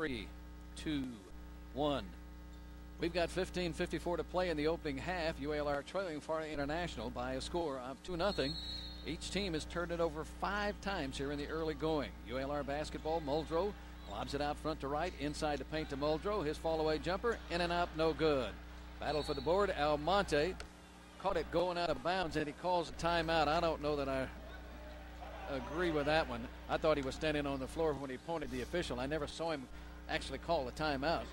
3, 2, 1. We've got 15:54 to play in the opening half. UALR trailing Florida International by a score of 2-0. Each team has turned it over 5 times here in the early going. UALR basketball, Muldrow lobs it out front to right, inside the paint to Muldrow. His fall-away jumper, in and out, no good. Battle for the board, Almonte caught it going out of bounds, and he calls a timeout. I don't know that I agree with that one. I thought he was standing on the floor when he pointed the official. I never saw him actually call a timeout.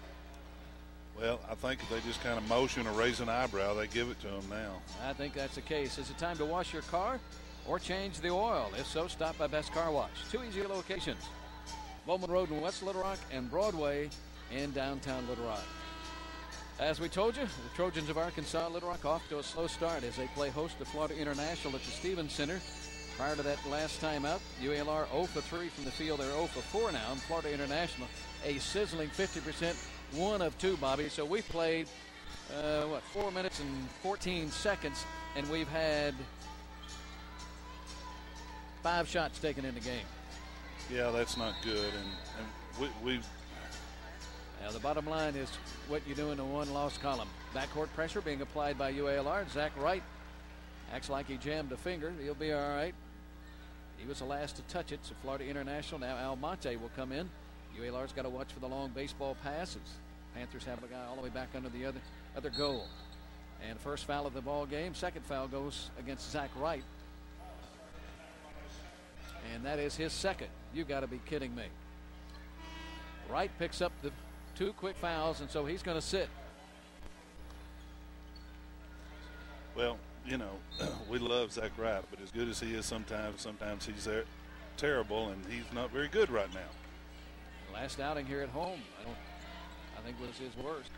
Well, I think if they just kind of motion or raise an eyebrow, they give it to him now. I think that's the case. Is it time to wash your car or change the oil? If so, stop by Best Car Wash. 2 easy locations: Bowman Road in West Little Rock and Broadway in downtown Little Rock. As we told you, the Trojans of Arkansas Little Rock off to a slow start as they play host to Florida International at the Stevens Center. Prior to that last time out, UALR 0 for 3 from the field. They're 0 for 4 now. And Florida International, a sizzling 50%, 1 of 2, Bobby. So we played, 4 minutes and 14 seconds, and we've had 5 shots taken in the game. Yeah, that's not good. And we've. Now, the bottom line is what you do in the one-loss column. Backcourt pressure being applied by UALR. Zach Wright acts like he jammed a finger. He'll be all right. He was the last to touch it, so Florida International. Now Almonte will come in. UALR's got to watch for the long baseball passes. Panthers have a guy all the way back under the other goal. And first foul of the ball game. Second foul goes against Zach Wright. And that is his second. You got to be kidding me. Wright picks up the 2 quick fouls, and so he's going to sit. Well, you know, we love Zach Wright, but as good as he is sometimes he's terrible, and he's not very good right now. Last outing here at home, I think was his worst.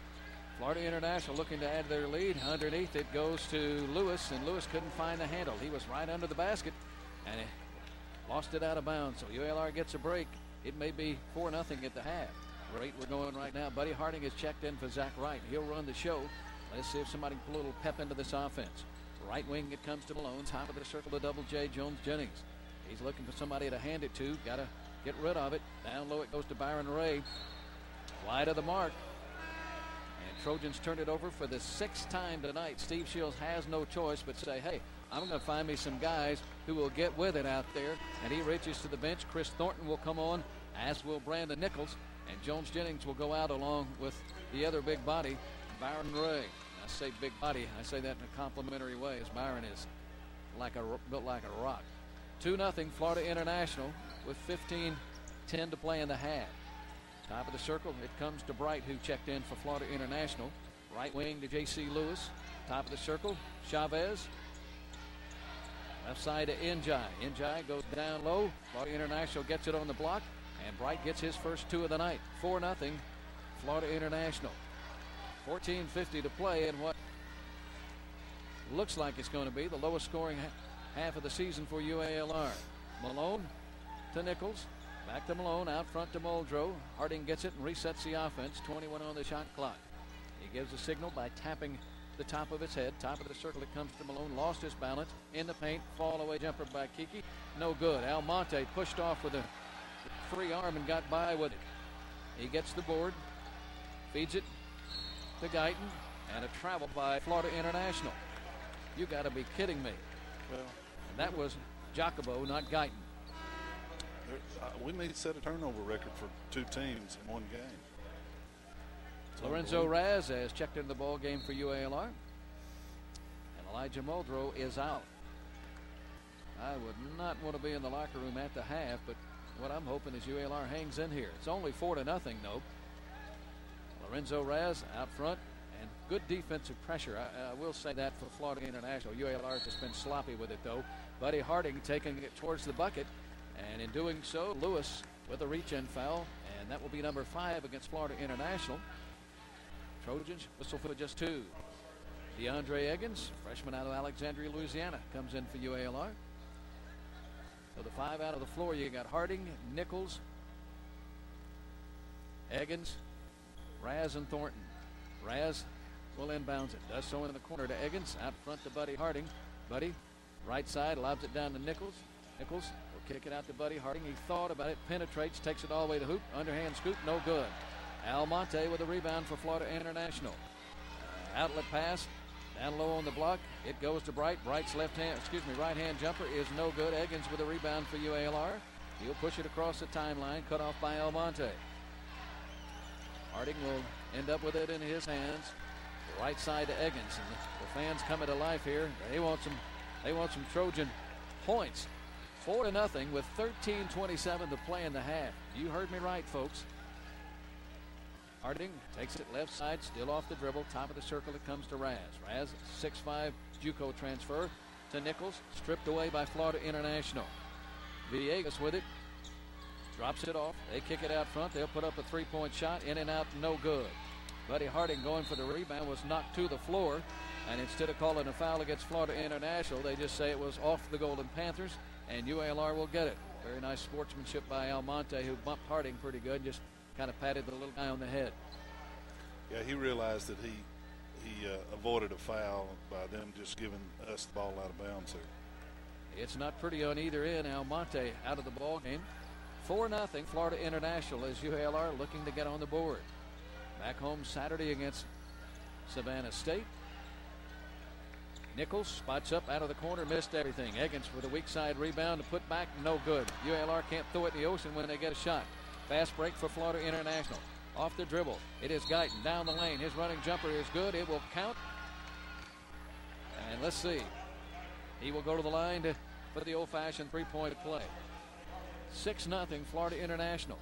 Florida International looking to add their lead. Underneath it goes to Lewis, and Lewis couldn't find the handle. He was right under the basket, and lost it out of bounds. So UALR gets a break. It may be 4-0 at the half. Rate we're going right now. Buddy Harding is checked in for Zach Wright. He'll run the show. Let's see if somebody can put a little pep into this offense. Right wing, it comes to Malone. Top of the circle to Double J, Jones Jennings. He's looking for somebody to hand it to. Got to get rid of it. Down low it goes to Byron Ray. Wide of the mark. And Trojans turn it over for the 6th time tonight. Steve Shields has no choice but say, hey, I'm going to find me some guys who will get with it out there. And he reaches to the bench. Chris Thornton will come on, as will Brandon Nichols. And Jones Jennings will go out along with the other big body, Byron Ray. I say big body, I say that in a complimentary way, as Byron is built like a rock. 2-0 Florida International with 15:10 to play in the half. Top of the circle, it comes to Bright, who checked in for Florida International. Right wing to J.C. Lewis. Top of the circle, Chavez. Left side to Njai. Njai goes down low. Florida International gets it on the block, and Bright gets his first 2 of the night. 4-0 Florida International. 14:50 to play in what looks like it's going to be the lowest scoring half of the season for UALR. Malone to Nichols. Back to Malone, out front to Muldrow. Harding gets it and resets the offense. 21 on the shot clock. He gives a signal by tapping the top of his head. Top of the circle, it comes to Malone. Lost his balance in the paint. Fall away jumper by Kiki. No good. Almonte pushed off with a free arm and got by with it. He gets the board. Feeds it to Guyton, and a travel by Florida International. You got to be kidding me. Well, and that was Jacobo, not Guyton. We need to set a turnover record for 2 teams in one game. Lorenzo Raz has checked into the ball game for UALR, and Elijah Muldrow is out. I would not want to be in the locker room at the half, but what I'm hoping is UALR hangs in here. It's only 4-0 though. Lorenzo Raz out front, and good defensive pressure. I will say that for Florida International. UALR has just been sloppy with it, though. Buddy Harding taking it towards the bucket, and in doing so, Lewis with a reach-in foul, and that will be number 5 against Florida International. Trojans whistle for just 2. DeAndre Eggins, freshman out of Alexandria, Louisiana, comes in for UALR. So the 5 out of the floor, you got Harding, Nichols, Eggins, Raz, and Thornton. Raz will inbounds it. Does so in the corner to Eggins. Out front to Buddy Harding. Buddy, right side, lobs it down to Nichols. Nichols will kick it out to Buddy Harding. He thought about it, penetrates, takes it all the way to hoop. Underhand scoop, no good. Almonte with a rebound for Florida International. Outlet pass, down low on the block. It goes to Bright. Bright's right hand jumper is no good. Eggins with a rebound for UALR. He'll push it across the timeline, cut off by Almonte. Harding will end up with it in his hands. The right side to Eggins. And the fans coming to life here. They want some Trojan points. 4-0 with 13:27 to play in the half. You heard me right, folks. Harding takes it left side, still off the dribble. Top of the circle, it comes to Raz. Raz, 6'5" JUCO transfer to Nichols. Stripped away by Florida International. Villegas with it. Drops it off. They kick it out front. They'll put up a three-point shot. In and out, no good. Buddy Harding going for the rebound was knocked to the floor. And instead of calling a foul against Florida International, they just say it was off the Golden Panthers. And UALR will get it. Very nice sportsmanship by Almonte, who bumped Harding pretty good. Just kind of patted the little guy on the head. Yeah, he realized that he avoided a foul by them just giving us the ball out of bounds here. It's not pretty on either end. Almonte out of the ball game. 4-0 Florida International as UALR looking to get on the board. Back home Saturday against Savannah State. Nichols spots up out of the corner, missed everything. Eggins with a weak side rebound to put back, no good. UALR can't throw it in the ocean when they get a shot. Fast break for Florida International. Off the dribble. It is Guyton down the lane. His running jumper is good. It will count. And let's see. He will go to the line for the old-fashioned three-point play. 6-0 Florida International.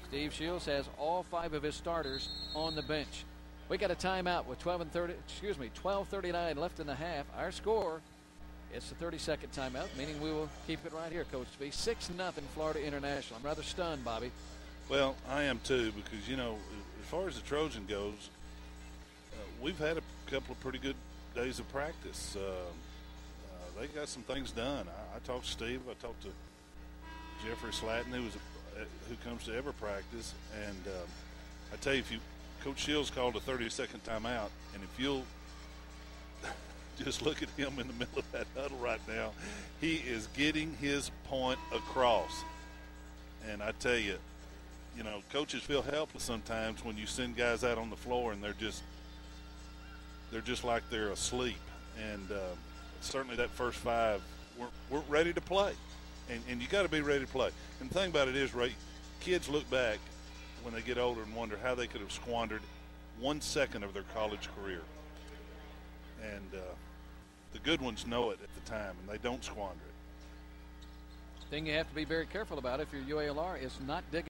Steve Shields has all 5 of his starters on the bench. We got a timeout with 12:39 left in the half. Our score, it's the 32nd timeout, meaning we will keep it right here, Coach B. 6-0 Florida International. I'm rather stunned, Bobby. Well, I am too, because, you know, as far as the Trojan goes, we've had a couple of pretty good days of practice. They got some things done. I talked to Steve. I talked to Jeffrey Slatton, who comes to every practice. And I tell you, Coach Shields called a 30-second timeout, and if you'll just look at him in the middle of that huddle right now, he is getting his point across. And I tell you, you know, coaches feel helpless sometimes when you send guys out on the floor and they're just like they're asleep. And certainly that first 5 weren't ready to play. And you got to be ready to play. And the thing about it is, Ray, kids look back when they get older and wonder how they could have squandered 1 second of their college career. And the good ones know it at the time, and they don't squander it. Thing you have to be very careful about if you're UALR is not digging